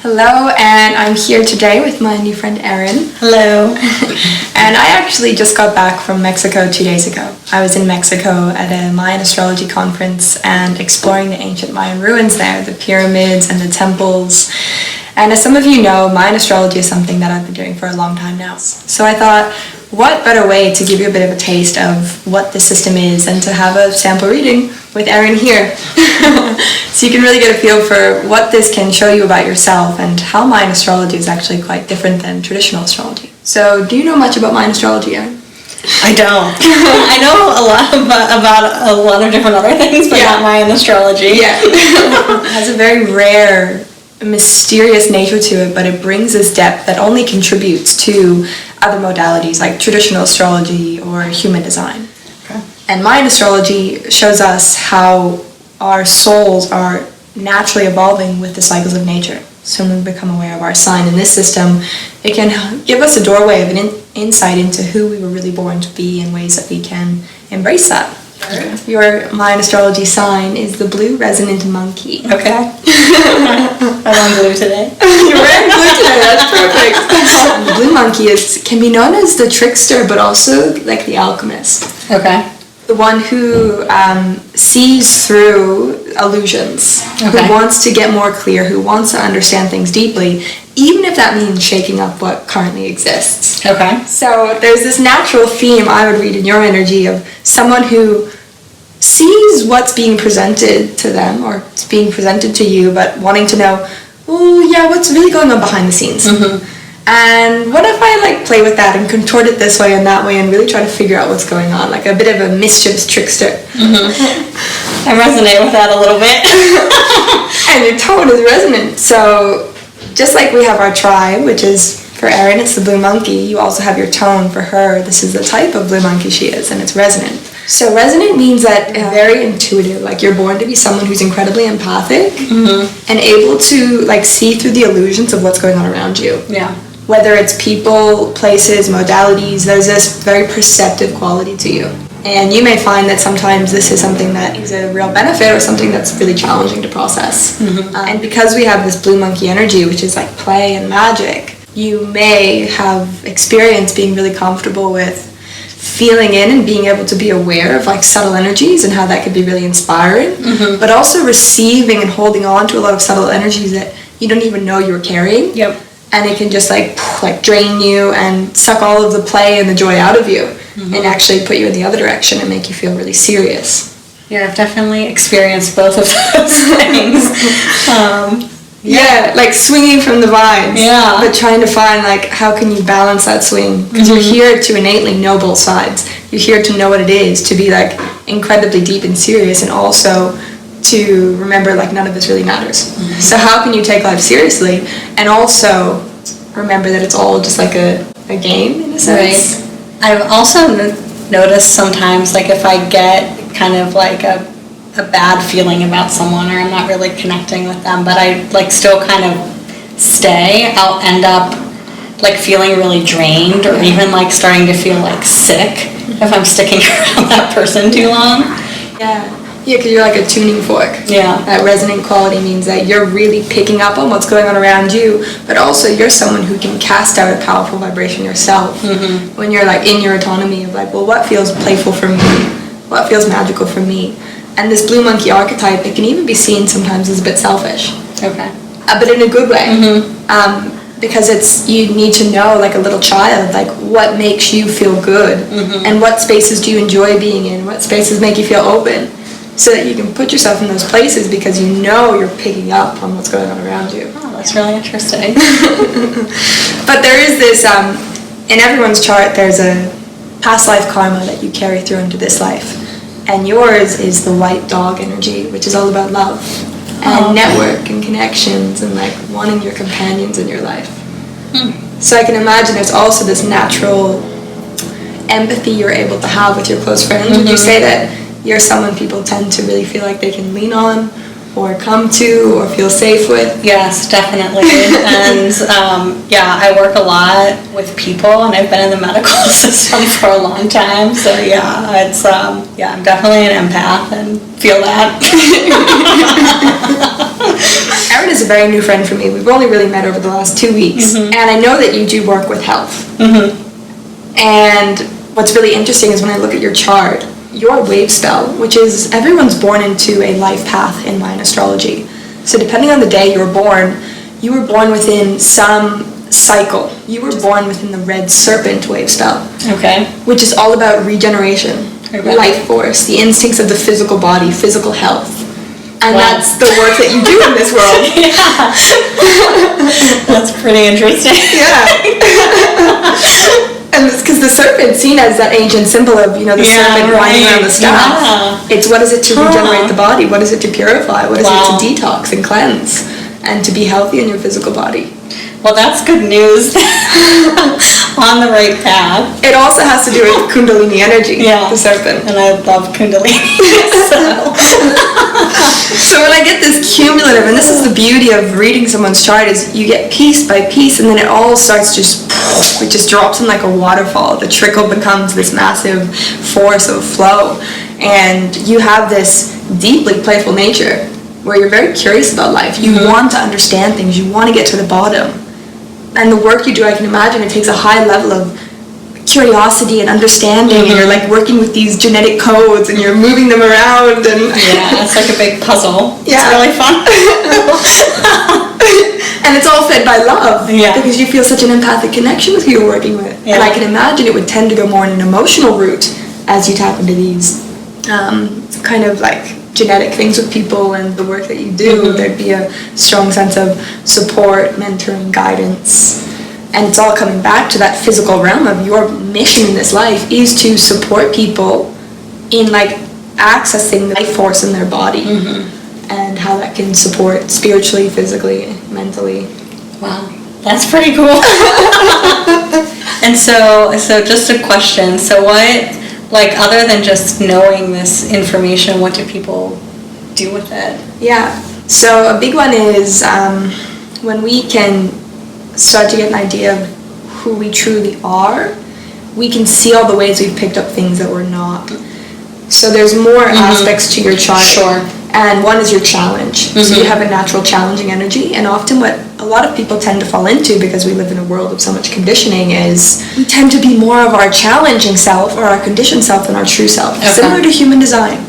Hello, and I'm here today with my new friend Erin. Hello. And I actually just got back from Mexico 2 days ago. I was in Mexico at a Mayan astrology conference and exploring the ancient Mayan ruins there, the pyramids and the temples. And as some of you know, Mayan astrology is something that I've been doing for a long time now. So I thought, what better way to give you a bit of a taste of what the system is than to have a sample reading with Erin here. So you can really get a feel for what this can show you about yourself and how Mayan astrology is actually quite different than traditional astrology. So do you know much about Mayan astrology, Erin? I don't. I know a lot about a lot of different other things, but not Mayan astrology. Yeah. It has a very rare, mysterious nature to it, but it brings this depth that only contributes to other modalities like traditional astrology or human design. Okay. And Mayan astrology shows us how our souls are naturally evolving with the cycles of nature. So when we become aware of our sign in this system, it can give us a doorway of an insight into who we were really born to be in ways that we can embrace that. Okay. Your Mayan astrology sign is the blue resonant monkey. Okay. I'm on blue today. You're wearing blue today, that's perfect. The blue monkey can be known as the trickster, but also like the alchemist. Okay. The one who sees through illusions, Okay. who wants to get more clear, who wants to understand things deeply, even if that means shaking up what currently exists. Okay. So there's this natural theme I would read in your energy of someone who sees what's being presented to them or it's being presented to you, but wanting to know, oh yeah, what's really going on behind the scenes? Mm-hmm. And what if I play with that and contort it this way and that way and really try to figure out what's going on, like a bit of a mischievous trickster. Mm-hmm. I resonate with that a little bit. And your tone is resonant. So just like we have our tribe, which is for Erin, it's the blue monkey, you also have your tone for her. This is the type of blue monkey she is, and it's resonant. So resonant means that very intuitive, like you're born to be someone who's incredibly empathic and able to see through the illusions of what's going on around you. Yeah. Whether it's people, places, modalities, there's this very perceptive quality to you. And you may find that sometimes this is something that is a real benefit or something that's really challenging to process. And because we have this blue monkey energy, which is like play and magic, you may have experience being really comfortable with feeling in and being able to be aware of subtle energies and how that could be really inspiring, but also receiving and holding on to a lot of subtle energies that you don't even know you're carrying. Yep. And it can just drain you and suck all of the play and the joy out of you and actually put you in the other direction and make you feel really serious. Yeah, I've definitely experienced both of those things. Yeah, swinging from the vines. Yeah. But trying to find how can you balance that swing? Because you're here to innately know both sides. You're here to know what it is, to be incredibly deep and serious, and also to remember none of this really matters. So how can you take life seriously and also remember that it's all just a game in a sense? Right. I've also noticed sometimes if I get kind of a bad feeling about someone or I'm not really connecting with them, but I still kind of stay, I'll end up feeling really drained or even starting to feel sick if I'm sticking around that person too long. Yeah. Yeah, because you're a tuning fork. Yeah. That resonant quality means that you're really picking up on what's going on around you, but also you're someone who can cast out a powerful vibration yourself. When you're in your autonomy of well, what feels playful for me? What feels magical for me? And this blue monkey archetype, it can even be seen sometimes as a bit selfish. Okay. But in a good way. Because you need to know, a little child, what makes you feel good, and what spaces do you enjoy being in, what spaces make you feel open, so that you can put yourself in those places because you know you're picking up on what's going on around you. Oh, that's really interesting. But there is this, in everyone's chart, there's a past life karma that you carry through into this life. And yours is the white dog energy, which is all about love and network and connections and wanting your companions in your life. So I can imagine there's also this natural empathy you're able to have with your close friends. Would you say that you're someone people tend to really feel like they can lean on or come to or feel safe with? Yes, definitely. And I work a lot with people, and I've been in the medical system for a long time. So it's I'm definitely an empath and feel that. Erin is a very new friend for me. We've only really met over the last 2 weeks. And I know that you do work with health. And what's really interesting is when I look at your chart, your wave spell, which is everyone's born into a life path in Mayan astrology. So depending on the day you were born within some cycle. You were born within the red serpent wave spell. Okay. Which is all about regeneration, life force, the instincts of the physical body, physical health. And that's the work that you do in this world. That's pretty interesting. And it's because the serpent's seen as that ancient symbol of, the serpent winding around the staff. It's what is it to regenerate the body? What is it to purify? What is it to detox and cleanse? And to be healthy in your physical body. Well, that's good news. On the right path. It also has to do with Kundalini energy, the serpent. And I love Kundalini. So when I get this cumulative, and this is the beauty of reading someone's chart, is you get piece by piece, and then it all starts it just drops in like a waterfall. The trickle becomes this massive force of flow. And you have this deeply playful nature where you're very curious about life. You want to understand things. You want to get to the bottom. And the work you do, I can imagine, it takes a high level of curiosity and understanding, and you're like working with these genetic codes, and you're moving them around, and it's like a big puzzle. It's really fun. And it's all fed by love, because you feel such an empathic connection with who you're working with. And I can imagine it would tend to go more in an emotional route as you tap into these kind of like genetic things with people and the work that you do. There'd be a strong sense of support, mentoring, guidance, and it's all coming back to that physical realm of your mission in this life is to support people in like accessing the life force in their body and how that can support spiritually, physically, mentally. Wow, that's pretty cool. And so just a question, so what, like, other than just knowing this information, what do people do with it? Yeah, so a big one is when we can start to get an idea of who we truly are, we can see all the ways we've picked up things that we're not. So there's more aspects to your chart. Sure. And one is your challenge. So you have a natural challenging energy, and often what a lot of people tend to fall into, because we live in a world of so much conditioning, is we tend to be more of our challenging self or our conditioned self than our true self, similar to human design.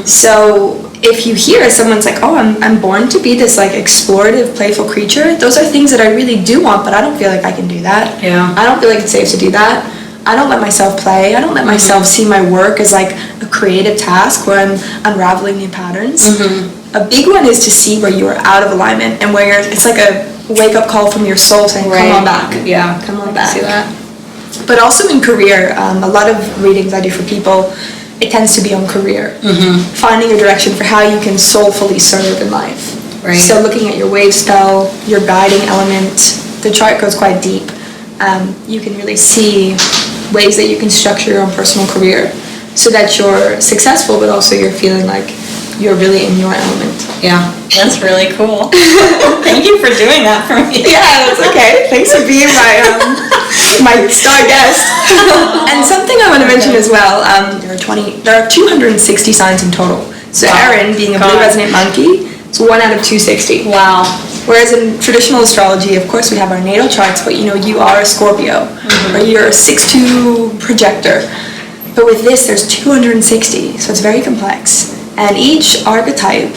So if you hear someone's like, oh, I'm born to be this like explorative, playful creature, those are things that I really do want, but I don't feel like I can do that. I don't feel like it's safe to do that. I don't let myself play. I don't let myself see my work as like a creative task where I'm unraveling new patterns. A big one is to see where you are out of alignment and where it's like a wake-up call from your soul saying, come on back. Come on back. See that. But also in career, a lot of readings I do for people, it tends to be on career. Finding a direction for how you can soulfully serve in life. So looking at your wave spell, your guiding element, the chart goes quite deep. You can really see ways that you can structure your own personal career so that you're successful, but also you're feeling like you're really in your element. Yeah, that's really cool. Thank you for doing that for me. Yeah, that's okay. Thanks for being my star guest. And something I want to mention as well, there are 260 signs in total. So Erin, being a blue resonant monkey, it's 1 out of 260. Wow. Whereas in traditional astrology, of course, we have our natal charts, but you are a Scorpio, or you're a 6-2 projector. But with this, there's 260, so it's very complex. And each archetype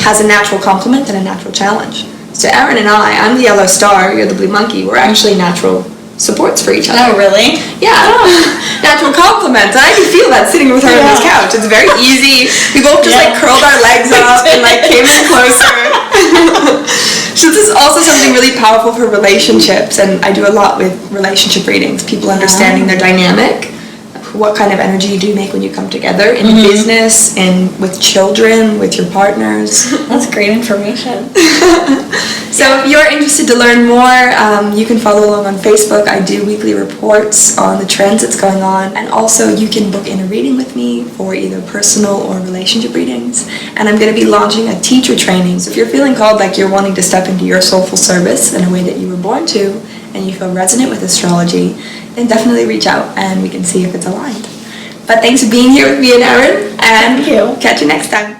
has a natural complement and a natural challenge. So Erin and I'm the yellow star, you're the blue monkey, we're actually natural supports for each other. Oh, really? Yeah. Natural compliments. And I can feel that sitting with her on this couch. It's very easy. We both just like curled our legs up and like came in closer. So this is also something really powerful for relationships, and I do a lot with relationship readings, people understanding their dynamic, what kind of energy you do make when you come together in business and with children, with your partners. That's great information. So if you're interested to learn more, you can follow along on Facebook. I do weekly reports on the trends that's going on, and also you can book in a reading with me for either personal or relationship readings. And I'm going to be launching a teacher training. So if you're feeling called, like you're wanting to step into your soulful service in a way that you were born to, and you feel resonant with astrology, then definitely reach out and we can see if it's aligned. But thanks for being here with me and Erin, and catch you next time.